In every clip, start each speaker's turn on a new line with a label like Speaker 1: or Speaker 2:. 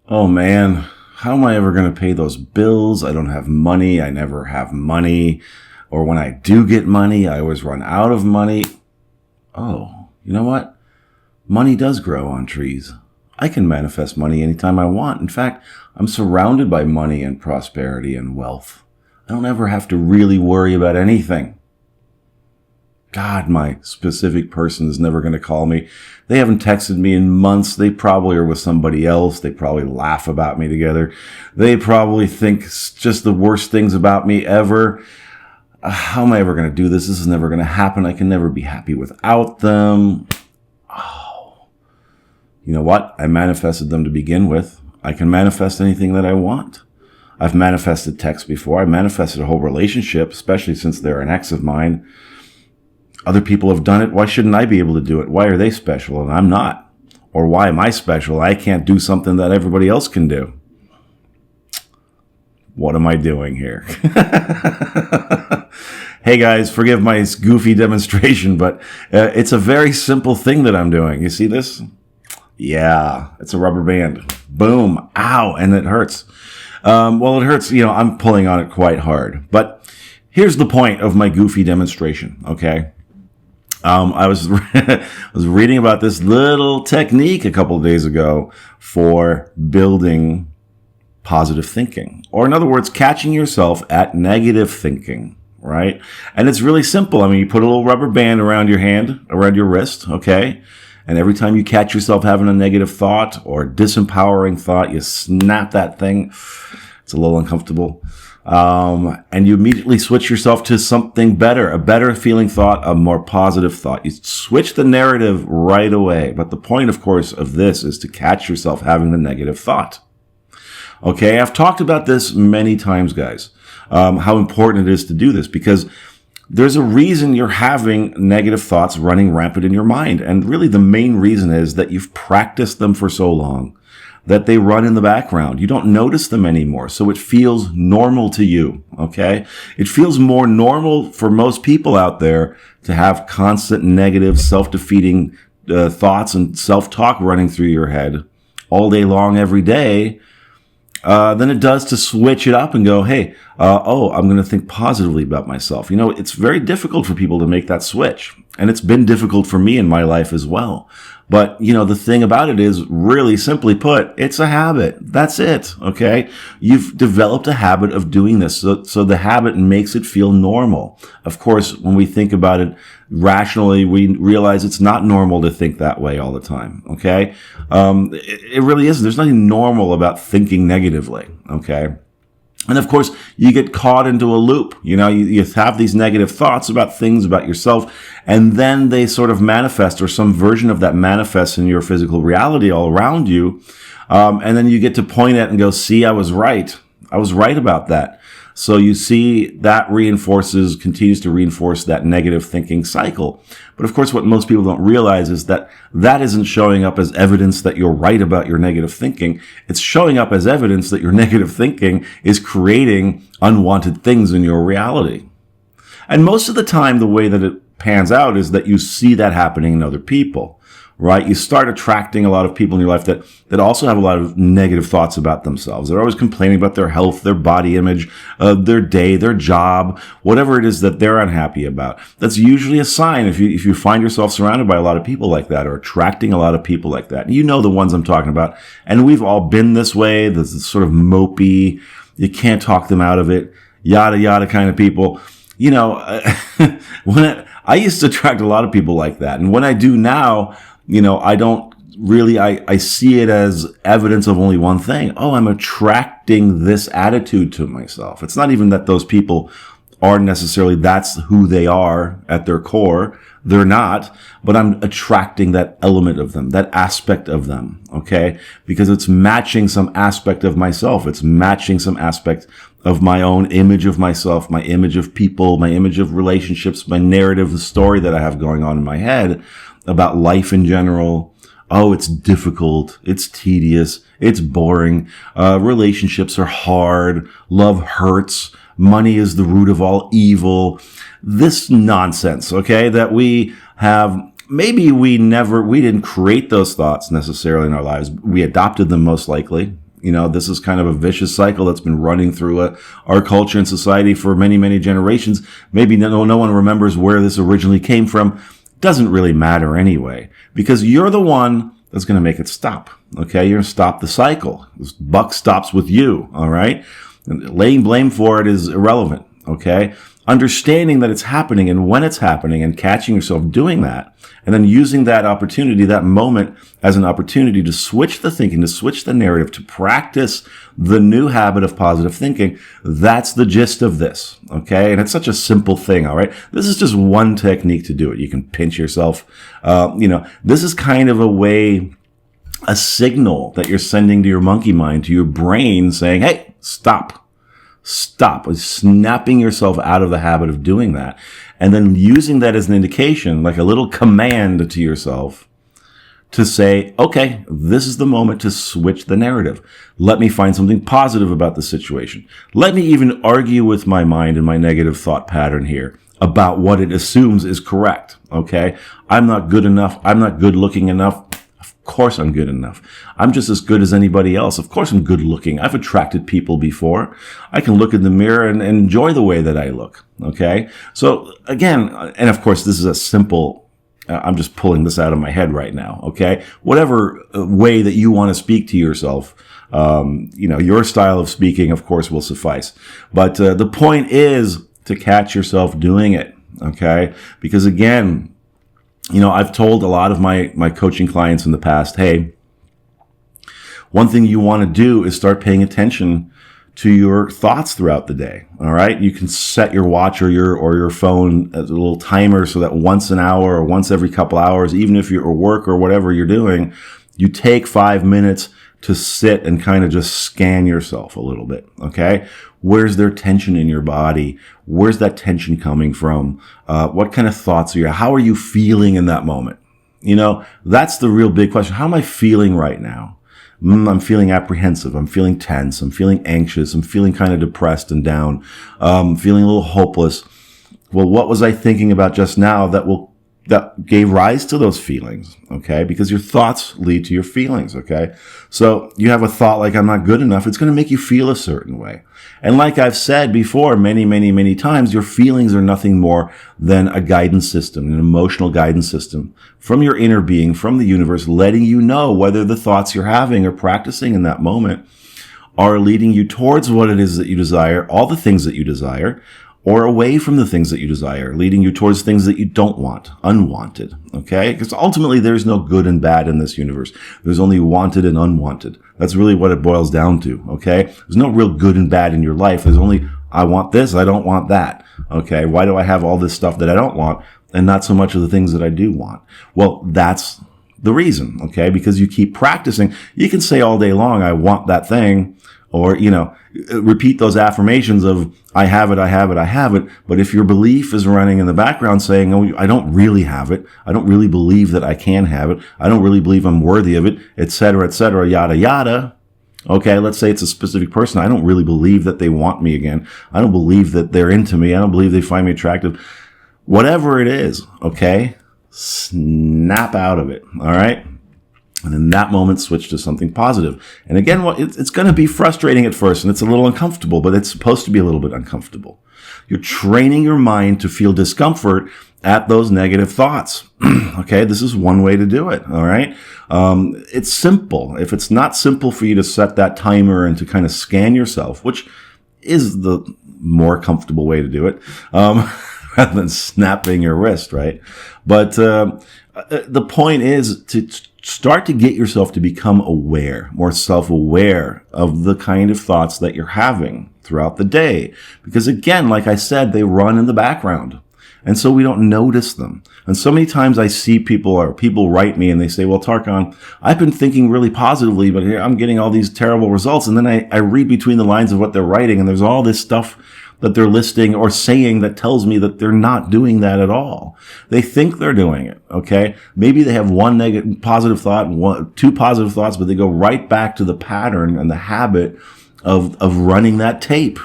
Speaker 1: Oh man, how am I ever going to pay those bills? I don't have money. I never have money. Or when I do get money, I always run out of money. Oh, you know what? Money does grow on trees. I can manifest money anytime I want. In fact, I'm surrounded by money and prosperity and wealth. I don't ever have to really worry about anything. God, my specific person is never going to call me. They haven't texted me in months. They probably are with somebody else. They probably laugh about me together. They probably think just the worst things about me ever. How am I ever going to do this? This is never going to happen. I can never be happy without them. Oh, you know what? I manifested them to begin with. I can manifest anything that I want. I've manifested text before. I manifested a whole relationship, especially since they're an ex of mine. Other people have done it. Why shouldn't I be able to do it? Why are they special and I'm not? Or why am I special? I can't do something that everybody else can do. What am I doing here? Hey guys, forgive my goofy demonstration, but it's a very simple thing that I'm doing. You see this? Yeah, it's a rubber band. Boom. Ow. And it hurts. Well, it hurts. I'm pulling on it quite hard. But here's the point of my goofy demonstration, okay? I was reading about this little technique a couple of days ago for building positive thinking. Or in other words, catching yourself at negative thinking, right? And it's really simple. I mean, you put a little rubber band around your hand, around your wrist, okay? And every time you catch yourself having a negative thought or disempowering thought, you snap that thing. It's a little uncomfortable. And you immediately switch yourself to something better, a better feeling thought, a more positive thought. You switch the narrative right away. But the point, of course, of this is to catch yourself having the negative thought. Okay, I've talked about this many times, guys, how important it is to do this because there's a reason you're having negative thoughts running rampant in your mind. And really the main reason is that you've practiced them for so long that they run in the background. You don't notice them anymore. So it feels normal to you. Okay. It feels more normal for most people out there to have constant negative self-defeating thoughts and self-talk running through your head all day long, every day, than it does to switch it up and go, hey, I'm going to think positively about myself. It's very difficult for people to make that switch. And it's been difficult for me in my life as well. But, the thing about it is, really simply put, it's a habit. That's it. Okay. You've developed a habit of doing this. So the habit makes it feel normal. Of course, when we think about it rationally, we realize it's not normal to think that way all the time. Okay. It really isn't. There's nothing normal about thinking negatively. Okay. And of course, you get caught into a loop. You have these negative thoughts about things, about yourself, and then they sort of manifest, or some version of that manifests in your physical reality all around you. And then you get to point at and go, see, I was right. I was right about that. So you see that continues to reinforce that negative thinking cycle. But of course, what most people don't realize is that that isn't showing up as evidence that you're right about your negative thinking. It's showing up as evidence that your negative thinking is creating unwanted things in your reality. And most of the time, the way that it pans out is that you see that happening in other people. Right? You start attracting a lot of people in your life that also have a lot of negative thoughts about themselves. They're always complaining about their health, their body image, their day, their job, whatever it is that they're unhappy about. That's usually a sign if you find yourself surrounded by a lot of people like that or attracting a lot of people like that. You know the ones I'm talking about. And we've all been this way, this sort of mopey, you can't talk them out of it, yada, yada kind of people. I used to attract a lot of people like that. And when I do now, I don't really, I see it as evidence of only one thing. Oh, I'm attracting this attitude to myself. It's not even that those people are necessarily, that's who they are at their core. They're not, but I'm attracting that element of them, that aspect of them. Okay. Because it's matching some aspect of myself. It's matching some aspect of my own image of myself, my image of people, my image of relationships, my narrative, the story that I have going on in my head about life in general. Oh, it's difficult. It's tedious. It's boring. Relationships are hard. Love hurts. Money is the root of all evil. This nonsense, okay, that we have, maybe we didn't create those thoughts necessarily in our lives. We adopted them most likely, You know, this is kind of a vicious cycle that's been running through our culture and society for many, many generations. Maybe no one remembers where this originally came from. Doesn't really matter anyway, because you're the one that's going to make it stop. Okay. You're going to stop the cycle. This buck stops with you. All right. And laying blame for it is irrelevant. Okay. Understanding that it's happening and when it's happening and catching yourself doing that, and then using that opportunity, that moment, as an opportunity to switch the thinking, to switch the narrative, to practice the new habit of positive thinking. That's the gist of this. Okay. And it's such a simple thing. All right. This is just one technique to do it. You can pinch yourself. This is kind of a signal that you're sending to your monkey mind, to your brain, saying, hey, stop, snapping yourself out of the habit of doing that. And then using that as an indication, like a little command to yourself to say, okay, this is the moment to switch the narrative. Let me find something positive about the situation. Let me even argue with my mind and my negative thought pattern here about what it assumes is correct. Okay. I'm not good enough. I'm not good looking enough. Of course I'm good enough. I'm just as good as anybody else. Of course I'm good looking. I've attracted people before. I can look in the mirror and enjoy the way that I look. Okay. So again, and of course this is a simple, I'm just pulling this out of my head right now. Okay. Whatever way that you want to speak to yourself, your style of speaking, of course, will suffice. But the point is to catch yourself doing it. Okay. Because again, I've told a lot of my coaching clients in the past, hey, one thing you want to do is start paying attention to your thoughts throughout the day. All right. You can set your watch or your phone as a little timer so that once an hour or once every couple hours, even if you're at work or whatever you're doing, you take 5 minutes to sit and kind of just scan yourself a little bit. Okay. Where's there tension in your body? Where's that tension coming from? What kind of thoughts are you? How are you feeling in that moment? That's the real big question. How am I feeling right now? I'm feeling apprehensive. I'm feeling tense. I'm feeling anxious. I'm feeling kind of depressed and down. Feeling a little hopeless. Well, what was I thinking about just now that gave rise to those feelings? Okay. Because your thoughts lead to your feelings. Okay. So you have a thought like, I'm not good enough. It's going to make you feel a certain way. And like I've said before, many, many, many times, your feelings are nothing more than a guidance system, an emotional guidance system from your inner being, from the universe, letting you know whether the thoughts you're having or practicing in that moment are leading you towards what it is that you desire, all the things that you desire, or away from the things that you desire, leading you towards things that you don't want, unwanted. Okay? Because ultimately there's no good and bad in this universe. There's only wanted and unwanted. That's really what it boils down to. Okay? There's no real good and bad in your life. There's only, I want this, I don't want that. Okay? Why do I have all this stuff that I don't want and not so much of the things that I do want? Well, that's the reason. Okay? Because you keep practicing. You can say all day long, I want that thing. Or, repeat those affirmations of, I have it, I have it, I have it. But if your belief is running in the background saying, oh, I don't really have it. I don't really believe that I can have it. I don't really believe I'm worthy of it, et cetera, yada, yada. Okay, let's say it's a specific person. I don't really believe that they want me again. I don't believe that they're into me. I don't believe they find me attractive. Whatever it is, okay, snap out of it, all right? And in that moment, switch to something positive. And again, it's going to be frustrating at first, and it's a little uncomfortable, but it's supposed to be a little bit uncomfortable. You're training your mind to feel discomfort at those negative thoughts. Okay, this is one way to do it. All right, it's simple. If it's not simple for you to set that timer and to kind of scan yourself, which is the more comfortable way to do it, rather than snapping your wrist, right? But the point is to start to get yourself to become aware, more self-aware of the kind of thoughts that you're having throughout the day. Because again, like I said, they run in the background. And so we don't notice them. And so many times I see people write me and they say, well, Tarkan, I've been thinking really positively, but I'm getting all these terrible results. And then I read between the lines of what they're writing, and there's all this stuff that they're listing or saying that tells me that they're not doing that at all. They think they're doing it. Okay. Maybe they have one negative positive thought, two positive thoughts, but they go right back to the pattern and the habit of running that tape.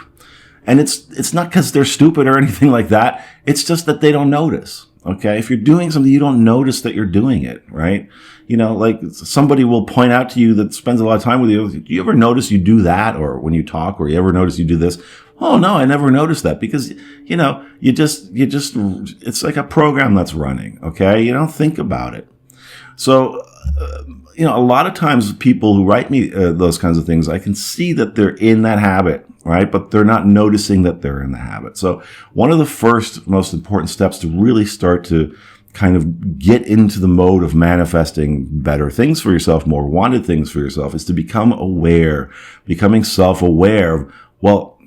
Speaker 1: And it's not because they're stupid or anything like that. It's just that they don't notice. Okay. If you're doing something, you don't notice that you're doing it, right? You know, like somebody will point out to you that spends a lot of time with you. Do you ever notice you do that? Or when you talk, or you ever notice you do this? Oh, no, I never noticed that, because, you know, you just, it's like a program that's running. Okay. You don't think about it. So, you know, a lot of times people who write me those kinds of things, I can see that they're in that habit, right? But they're not noticing that they're in the habit. So one of the first most important steps to really start to kind of get into the mode of manifesting better things for yourself, more wanted things for yourself, is to become aware, becoming self-aware of, well,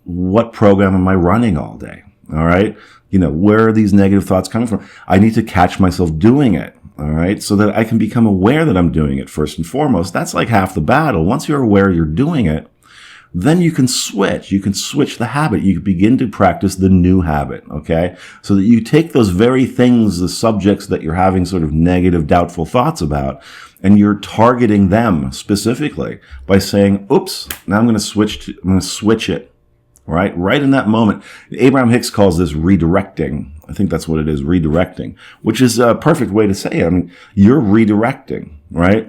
Speaker 1: what program am I running all day? All right. You know, where are these negative thoughts coming from? I need to catch myself doing it. All right. So that I can become aware that I'm doing it first and foremost. That's like half the battle. Once you're aware you're doing it, then you can switch. You can switch the habit. You can begin to practice the new habit. Okay. So that you take those very things, the subjects that you're having sort of negative, doubtful thoughts about, and you're targeting them specifically by saying, oops, now I'm going to switch it. Right in that moment. Abraham Hicks calls this redirecting. I think that's what it is, redirecting, which is a perfect way to say it. I mean, you're redirecting, right?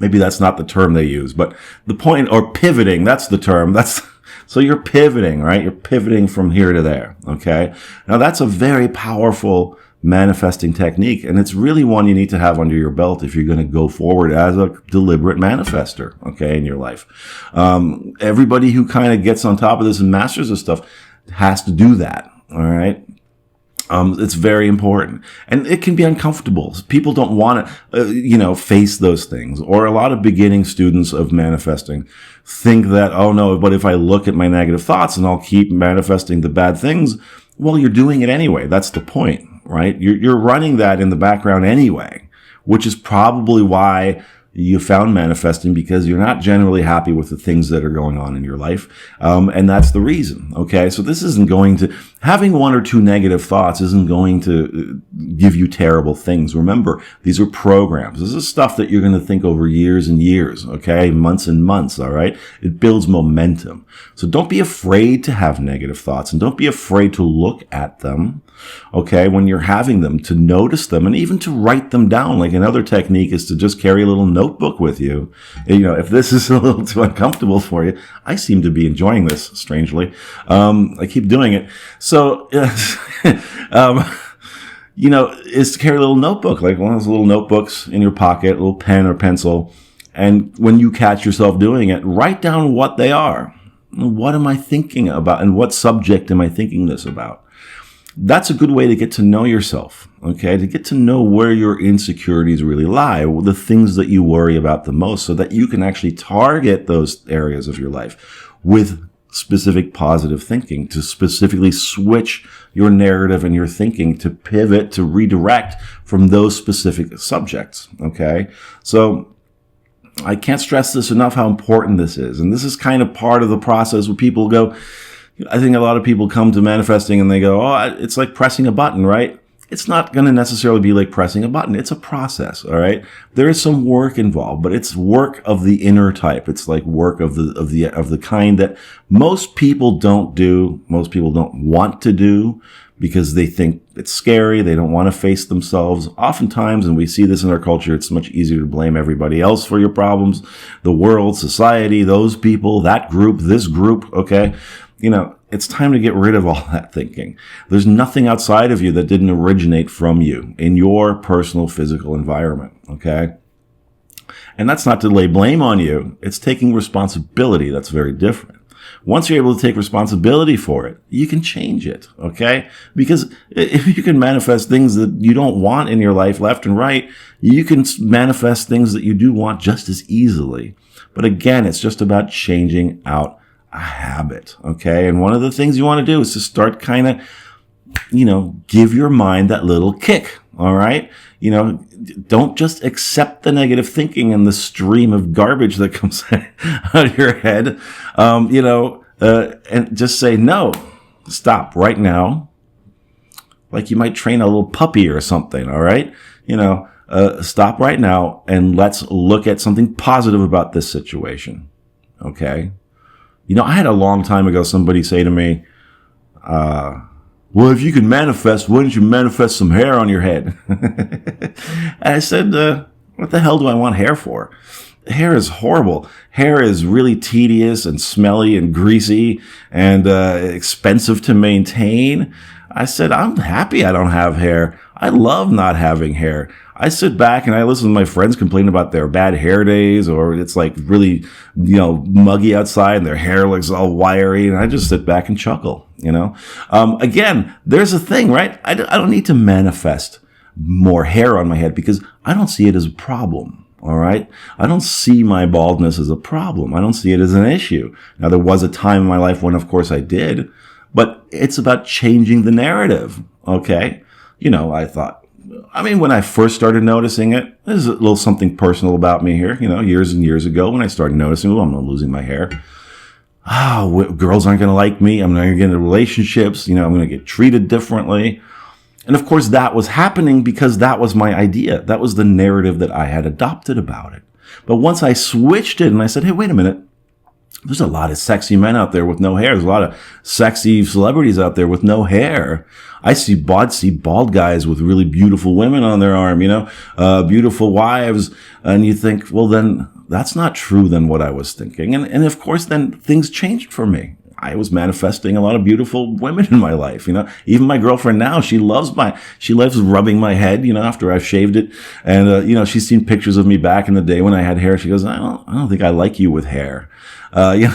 Speaker 1: Maybe that's not the term they use, but the point, or pivoting, that's the term. So you're pivoting, right? You're pivoting from here to there. Okay. Now that's a very powerful manifesting technique, and it's really one you need to have under your belt if you're going to go forward as a deliberate manifester, okay, in your life. Everybody who kind of gets on top of this and masters this stuff has to do that, all right? It's very important, and it can be uncomfortable. People don't want to, face those things. Or a lot of beginning students of manifesting think that, oh no, but if I look at my negative thoughts and I'll keep manifesting the bad things, well, you're doing it anyway. That's the point. Right? You're running that in the background anyway, which is probably why you found manifesting, because you're not generally happy with the things that are going on in your life. And that's the reason. Okay. So this isn't going to, having one or two negative thoughts isn't going to give you terrible things. Remember, these are programs. This is stuff that you're going to think over years and years. Okay. Months and months. All right. It builds momentum. So don't be afraid to have negative thoughts, and don't be afraid to look at them. Okay. When you're having them, to notice them, and even to write them down. Like another technique is to just carry a little notebook with you. If this is a little too uncomfortable for you, I seem to be enjoying this, strangely. I keep doing it. So, is to carry a little notebook, like one of those little notebooks in your pocket, a little pen or pencil. And when you catch yourself doing it, write down what they are. What am I thinking about? And what subject am I thinking this about? That's a good way to get to know yourself, okay? To get to know where your insecurities really lie, the things that you worry about the most, so that you can actually target those areas of your life with specific positive thinking, to specifically switch your narrative and your thinking, to pivot, to redirect from those specific subjects, okay? So I can't stress this enough, how important this is. And this is kind of part of the process where people go, I think a lot of people come to manifesting and they go, oh, it's like pressing a button, right? It's not going to necessarily be like pressing a button. It's a process, all right? There is some work involved, but it's work of the inner type. It's like work of the kind that most people don't do, most people don't want to do, because they think it's scary. They don't want to face themselves. Oftentimes, and we see this in our culture, it's much easier to blame everybody else for your problems, the world, society, those people, that group, this group, okay? It's time to get rid of all that thinking. There's nothing outside of you that didn't originate from you in your personal physical environment, okay? And that's not to lay blame on you. It's taking responsibility. That's very different. Once you're able to take responsibility for it, you can change it, okay? Because if you can manifest things that you don't want in your life left and right, you can manifest things that you do want just as easily. But again, it's just about changing out a habit, okay? And one of the things you want to do is to start kind of, give your mind that little kick, all right? Don't just accept the negative thinking and the stream of garbage that comes out of your head, and just say, no, stop right now. Like you might train a little puppy or something, all right? Stop right now and let's look at something positive about this situation, okay? I had a long time ago somebody say to me, well, if you can manifest, why don't you manifest some hair on your head? And I said, what the hell do I want hair for? Hair is horrible. Hair is really tedious and smelly and greasy and expensive to maintain. I said, I'm happy I don't have hair. I love not having hair. I sit back and I listen to my friends complain about their bad hair days, or it's like really, muggy outside and their hair looks all wiry. And I just sit back and chuckle, Again, there's a thing, right? I don't need to manifest more hair on my head because I don't see it as a problem. All right. I don't see my baldness as a problem. I don't see it as an issue. Now, there was a time in my life when, of course, I did, but it's about changing the narrative. Okay. I thought, when I first started noticing it, there's a little something personal about me here, years and years ago when I started noticing, I'm not losing my hair. Girls aren't going to like me. I'm not going to get into relationships. I'm going to get treated differently. And of course, that was happening because that was my idea. That was the narrative that I had adopted about it. But once I switched it and I said, hey, wait a minute. There's a lot of sexy men out there with no hair. There's a lot of sexy celebrities out there with no hair. I see bald guys with really beautiful women on their arm, beautiful wives. And you think, well, then that's not true than what I was thinking. And of course, then things changed for me. I was manifesting a lot of beautiful women in my life. Even my girlfriend now, she loves rubbing my head, after I've shaved it. And, she's seen pictures of me back in the day when I had hair. She goes, I don't think I like you with hair. I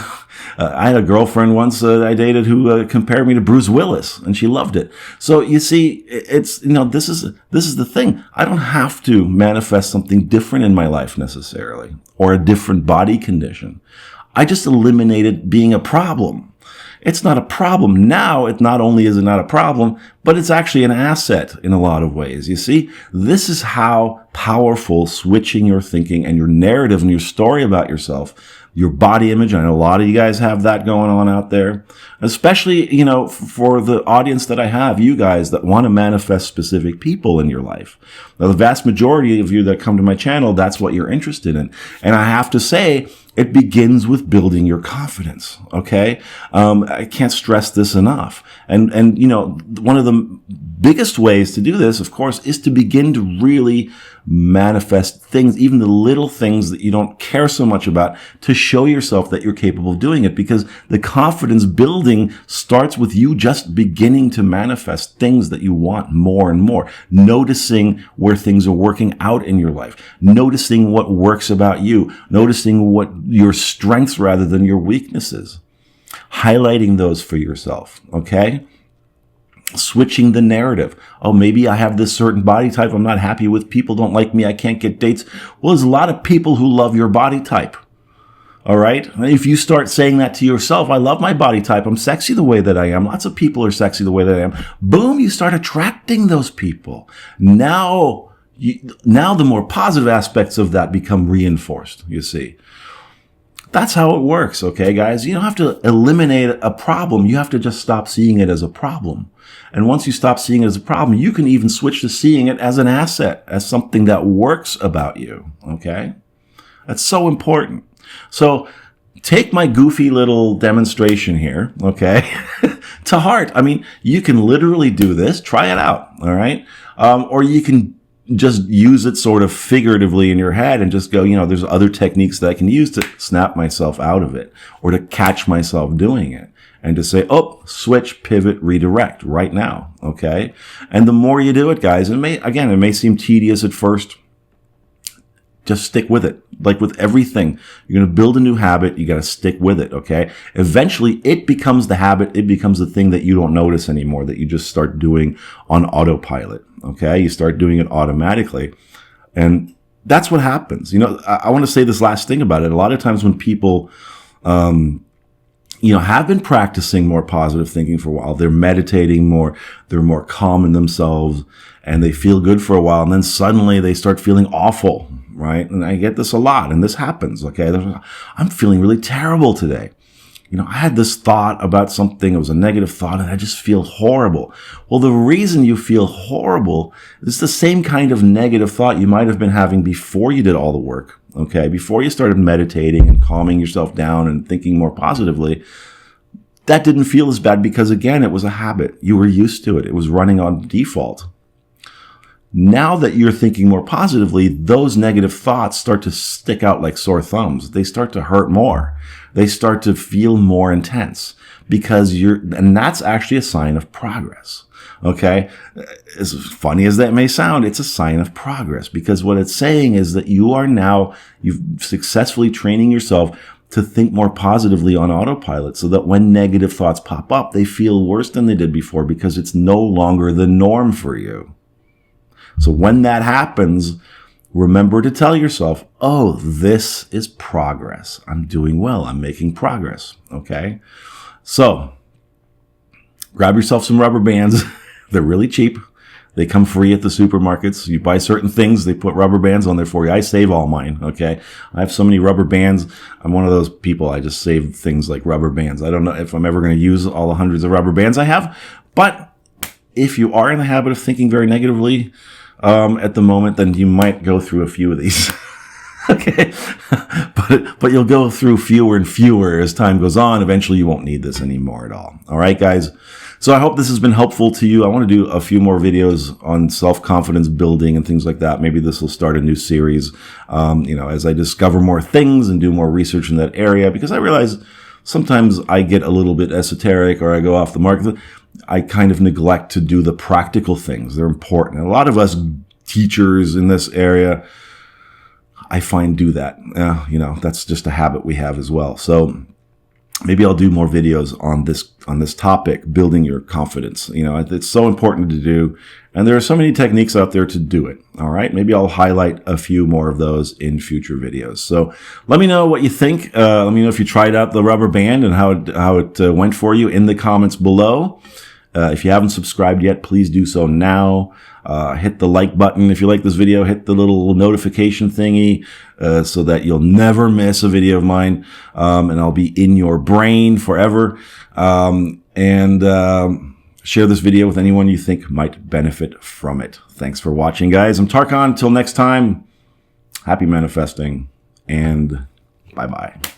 Speaker 1: had a girlfriend once I dated who compared me to Bruce Willis, and she loved it. So you see, it's this is the thing. I don't have to manifest something different in my life necessarily, or a different body condition. I just eliminated being a problem. It's not a problem now. It not only is it not a problem, but it's actually an asset in a lot of ways. You see, this is how powerful switching your thinking and your narrative and your story about yourself, your body image. I know a lot of you guys have that going on out there, especially, for the audience that I have, you guys that want to manifest specific people in your life. Now, the vast majority of you that come to my channel, that's what you're interested in. And I have to say, it begins with building your confidence. Okay. I can't stress this enough. And, one of the biggest ways to do this, of course, is to begin to really manifest things, even the little things that you don't care so much about, to show yourself that you're capable of doing it, because the confidence building starts with you just beginning to manifest things that you want more and more, noticing where things are working out in your life, noticing what works about you, noticing what your strengths rather than your weaknesses, highlighting those for yourself. Okay. Switching the narrative. Oh, maybe I have this certain body type I'm not happy with. People don't like me. I can't get dates. Well, there's a lot of people who love your body type. All right. If you start saying that to yourself, I love my body type. I'm sexy the way that I am. Lots of people are sexy the way that I am. Boom. You start attracting those people. Now the more positive aspects of that become reinforced, you see. That's how it works. Okay, guys, you don't have to eliminate a problem. You have to just stop seeing it as a problem. And once you stop seeing it as a problem, you can even switch to seeing it as an asset, as something that works about you. Okay. That's so important. So take my goofy little demonstration here. Okay. To heart. You can literally do this. Try it out. All right. Or you can just use it sort of figuratively in your head and just go, there's other techniques that I can use to snap myself out of it, or to catch myself doing it, and to say, oh, switch, pivot, redirect right now. Okay. And the more you do it, guys, it may seem tedious at first. Just stick with it. Like with everything, you're going to build a new habit. You got to stick with it. Okay. Eventually it becomes the habit. It becomes the thing that you don't notice anymore, that you just start doing on autopilot. Okay. You start doing it automatically. And that's what happens. I want to say this last thing about it. A lot of times when people, have been practicing more positive thinking for a while, they're meditating more, they're more calm in themselves, and they feel good for a while. And then suddenly they start feeling awful. Right. And I get this a lot, and this happens. Okay. I'm feeling really terrible today. I had this thought about something. It was a negative thought, and I just feel horrible. Well, the reason you feel horrible is the same kind of negative thought you might have been having before you did all the work. Okay. Before you started meditating and calming yourself down and thinking more positively. that didn't feel as bad because, again, it was a habit. You were used to it. It was running on default. Now that you're thinking more positively, those negative thoughts start to stick out like sore thumbs. They start to hurt more. They start to feel more intense because and that's actually a sign of progress. Okay. As funny as that may sound, it's a sign of progress because what it's saying is that you've successfully training yourself to think more positively on autopilot so that when negative thoughts pop up, they feel worse than they did before because it's no longer the norm for you. So when that happens, remember to tell yourself, oh, this is progress. I'm doing well. I'm making progress. Okay. So grab yourself some rubber bands. They're really cheap. They come free at the supermarkets. You buy certain things, they put rubber bands on there for you. I save all mine. Okay. I have so many rubber bands. I'm one of those people. I just save things like rubber bands. I don't know if I'm ever going to use all the hundreds of rubber bands I have, but if you are in the habit of thinking very negatively, at the moment, then you might go through a few of these. Okay. But you'll go through fewer and fewer as time goes on. Eventually you won't need this anymore at all. All right, guys. So I hope this has been helpful to you. I want to do a few more videos on self-confidence building and things like that. Maybe this will start a new series, as I discover more things and do more research in that area, because I realize sometimes I get a little bit esoteric or I go off the mark. I kind of neglect to do the practical things. They're important. And a lot of us teachers in this area, I find, do that. That's just a habit we have as well. So maybe I'll do more videos on this topic, building your confidence. It's so important to do. And there are so many techniques out there to do it. All right. Maybe I'll highlight a few more of those in future videos. So let me know what you think. Let me know if you tried out the rubber band and how it went for you in the comments below. If you haven't subscribed yet, please do so now. Hit the like button. If you like this video, hit the little notification thingy so that you'll never miss a video of mine. And I'll be in your brain forever. Share this video with anyone you think might benefit from it. Thanks for watching, guys. I'm Tarkan. Until next time, happy manifesting and bye-bye.